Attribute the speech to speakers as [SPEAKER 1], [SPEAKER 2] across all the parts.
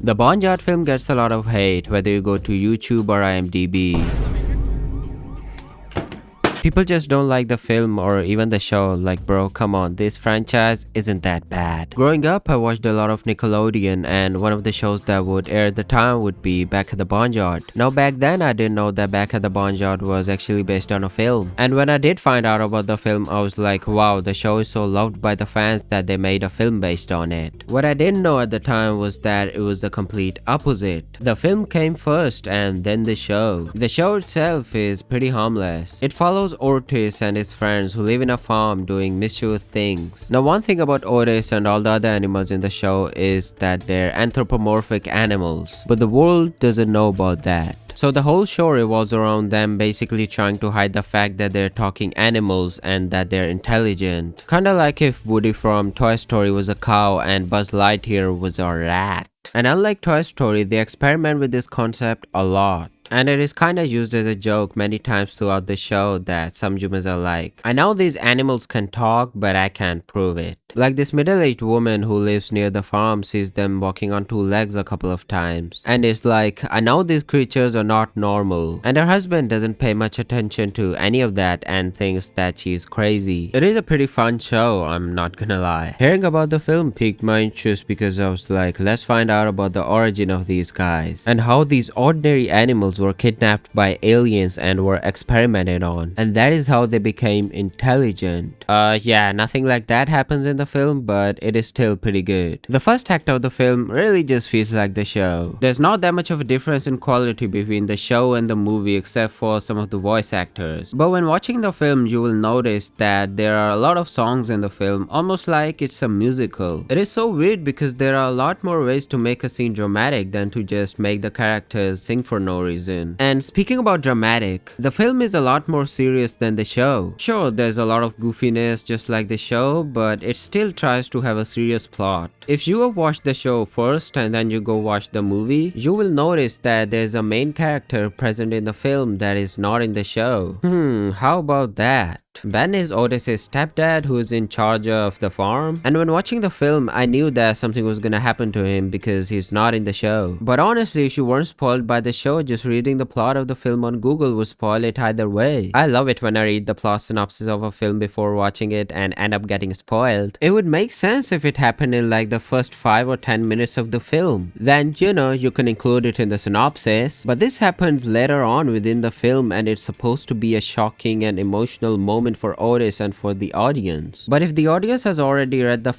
[SPEAKER 1] The Barnyard film gets a lot of hate whether you go to YouTube or IMDb. People just don't like the film or even the show. Like, bro, come on, this franchise isn't that bad. Growing up, I watched a lot of Nickelodeon, and one of the shows that would air at the time would be Back at the Barnyard. Now, back then, I didn't know that Back at the Barnyard was actually based on a film. And when I did find out about the film, I was like, wow, the show is so loved by the fans that they made a film based on it. What I didn't know at the time was that it was the complete opposite. The film came first and then the show. The show itself is pretty harmless. It follows Otis and his friends who live in a farm doing mischievous things. Now, one thing about Otis and all the other animals in the show is that they're anthropomorphic animals, but the world doesn't know about that. So the whole show revolves around them basically trying to hide the fact that they're talking animals and that they're intelligent. Kinda like if Woody from Toy Story was a cow and Buzz Lightyear was a rat. And unlike Toy Story, they experiment with this concept a lot. And it is kinda used as a joke many times throughout the show that some humans are like, I know these animals can talk, but I can't prove it. Like this middle-aged woman who lives near the farm sees them walking on two legs a couple of times and is like, I know these creatures are not normal. And her husband doesn't pay much attention to any of that and thinks that she's crazy. It is a pretty fun show, I'm not gonna lie. Hearing about the film piqued my interest because I was like, let's find out about the origin of these guys and how these ordinary animals were kidnapped by aliens and were experimented on. And that is how they became intelligent. Yeah, nothing like that happens in the film, but it is still pretty good. The first act of the film really just feels like the show. There's not that much of a difference in quality between the show and the movie except for some of the voice actors. But when watching the film, you will notice that there are a lot of songs in the film, almost like it's a musical. It is so weird because there are a lot more ways to make a scene dramatic than to just make the characters sing for no reason. And speaking about dramatic, the film is a lot more serious than the show. Sure, there's a lot of goofiness just like the show, but it still tries to have a serious plot. If you have watched the show first and then you go watch the movie, you will notice that there's a main character present in the film that is not in the show. How about that? Ben is Otis' stepdad who is in charge of the farm, and when watching the film I knew that something was gonna happen to him because he's not in the show. But honestly, if you weren't spoiled by the show, just reading the plot of the film on Google would spoil it either way. I love it when I read the plot synopsis of a film before watching it and end up getting spoiled. It would make sense if it happened in like the first 5 or 10 minutes of the film. Then, you know, you can include it in the synopsis. But this happens later on within the film and it's supposed to be a shocking and emotional moment for Otis and for the audience. But if the audience has already read the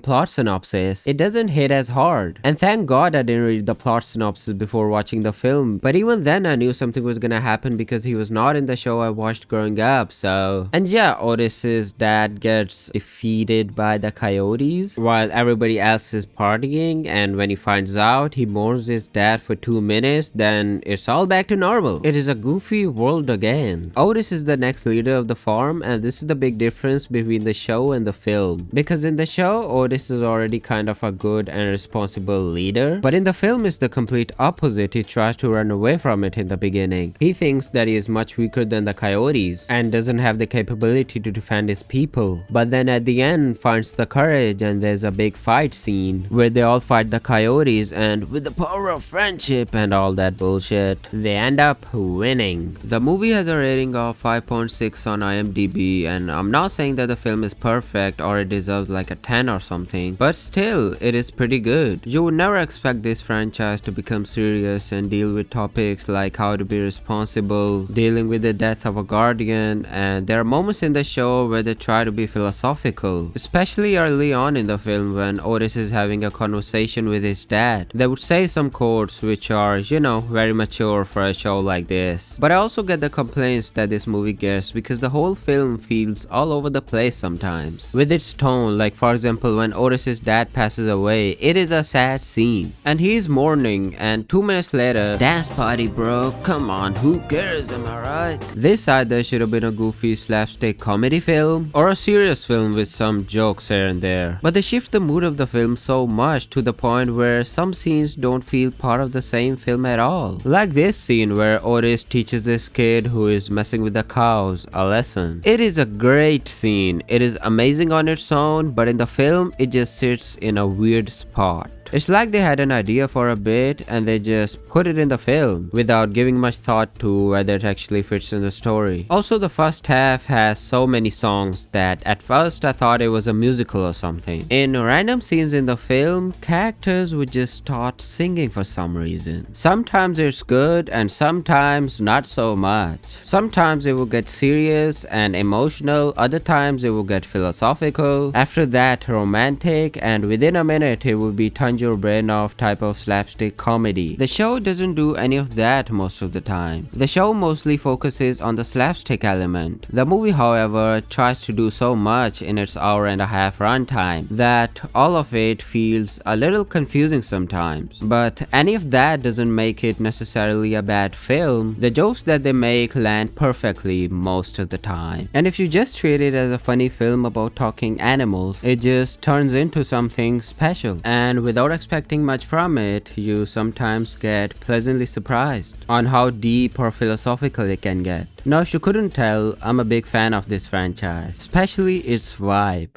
[SPEAKER 1] plot synopsis, it doesn't hit as hard. And thank God I didn't read the plot synopsis before watching the film. But even then I knew something was gonna happen because he was not in the show I watched growing up, so... And yeah, Otis's dad gets defeated by the coyotes while everybody else is partying, and when he finds out, he mourns his dad for 2 minutes, then it's all back to normal. It is a goofy world again. Otis is the next leader of the farm, and this is the big difference between the show and the film. Because in the show, Otis is already kind of a good and responsible leader, but in the film it's the complete opposite. He tries to run away from it in the beginning. He thinks that he is much weaker than the coyotes and doesn't have the capability to defend his people, but then at the end finds the courage and there's a big fight scene where they all fight the coyotes, and with the power of friendship and all that bullshit, they end up winning. The movie has a rating of 5.6 on IMDb, and I'm not saying that the film is perfect or it deserves like a 10 or something, but still, it is pretty good. You would never expect this franchise to become serious and deal with topics like how to be responsible, dealing with the death of a guardian, and there are moments in the show where they try to be philosophical, especially early on in the film when Otis is having a conversation with his dad. They would say some quotes which are, you know, very mature for a show like this. But I also get the complaints that this movie gets because the whole film feels all over the place sometimes with its tone. Like for example, when Otis's dad passes away, it is a sad scene and he's mourning, and 2 minutes later, dance party bro, come on, who cares, am I right? This either should have been a goofy slapstick comedy film or a serious film with some jokes here and there, but they shift the mood of the film so much to the point where some scenes don't feel part of the same film at all. Like this scene where Otis teaches this kid who is messing with the cows a lesson. It is a great scene, it is amazing on its own, but in the film it just sits in a weird spot. It's like they had an idea for a bit and they just put it in the film without giving much thought to whether it actually fits in the story. Also, the first half has so many songs that at first I thought it was a musical or something. In random scenes in the film, characters would just start singing for some reason. Sometimes it's good and sometimes not so much. Sometimes it will get serious and emotional, other times it will get philosophical, after that romantic, and within a minute it will be turn your brain off type of slapstick comedy. The show doesn't do any of that most of the time. The show mostly focuses on the slapstick element. The movie, however, tries to do so much in its hour-and-a-half runtime that all of it feels a little confusing sometimes. But any of that doesn't make it necessarily a bad film. The jokes that they make land perfectly most of the time. And if you just treat it as a funny film about talking animals, it just turns into something special. And without expecting much from it, you sometimes get pleasantly surprised on how deep or philosophical it can get. Now, if you couldn't tell, I'm a big fan of this franchise, especially its vibe.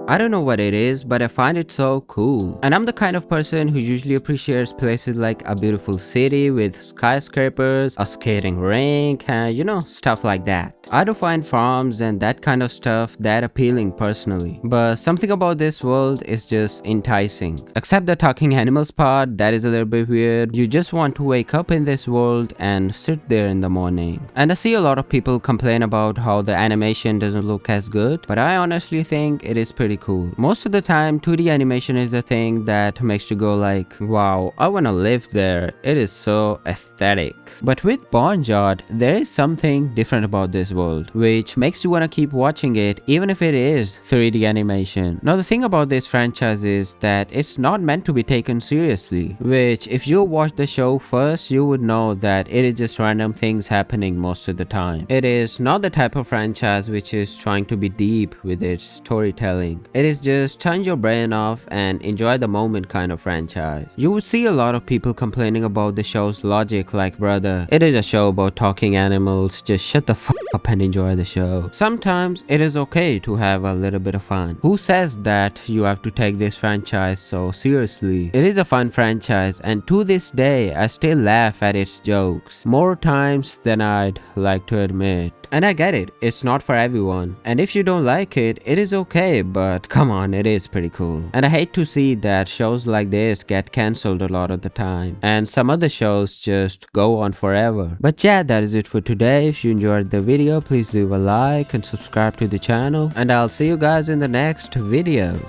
[SPEAKER 1] I don't know what it is, but I find it so cool. And I'm the kind of person who usually appreciates places like a beautiful city with skyscrapers, a skating rink, and stuff like that. I do find farms and that kind of stuff that appealing personally. But something about this world is just enticing. Except the talking animals part, that is a little bit weird. You just want to wake up in this world and sit there in the morning. And I see a lot of people complain about how the animation doesn't look as good, but I honestly think it is pretty cool. Most of the time 2D animation is the thing that makes you go like, wow, I wanna live there. It is so aesthetic. But with Barnyard, there is something different about this world, which makes you wanna keep watching it even if it is 3D animation. Now the thing about this franchise is that it's not meant to be taken seriously, which if you watch the show first, you would know that it is just random things happening most of the time. It is not the type of franchise which is trying to be deep with its storytelling. It is just turn your brain off and enjoy the moment kind of franchise. You would see a lot of people complaining about the show's logic like, brother, it is a show about talking animals, just shut the fuck up and enjoy the show. Sometimes it is okay to have a little bit of fun. Who says that you have to take this franchise so seriously? It is a fun franchise and to this day I still laugh at its jokes more times than I'd like to admit. And I get it, it's not for everyone. And if you don't like it, it is okay, but come on, it is pretty cool. And I hate to see that shows like this get cancelled a lot of the time. And some other shows just go on forever. But yeah, that is it for today. If you enjoyed the video, please leave a like and subscribe to the channel. And I'll see you guys in the next video.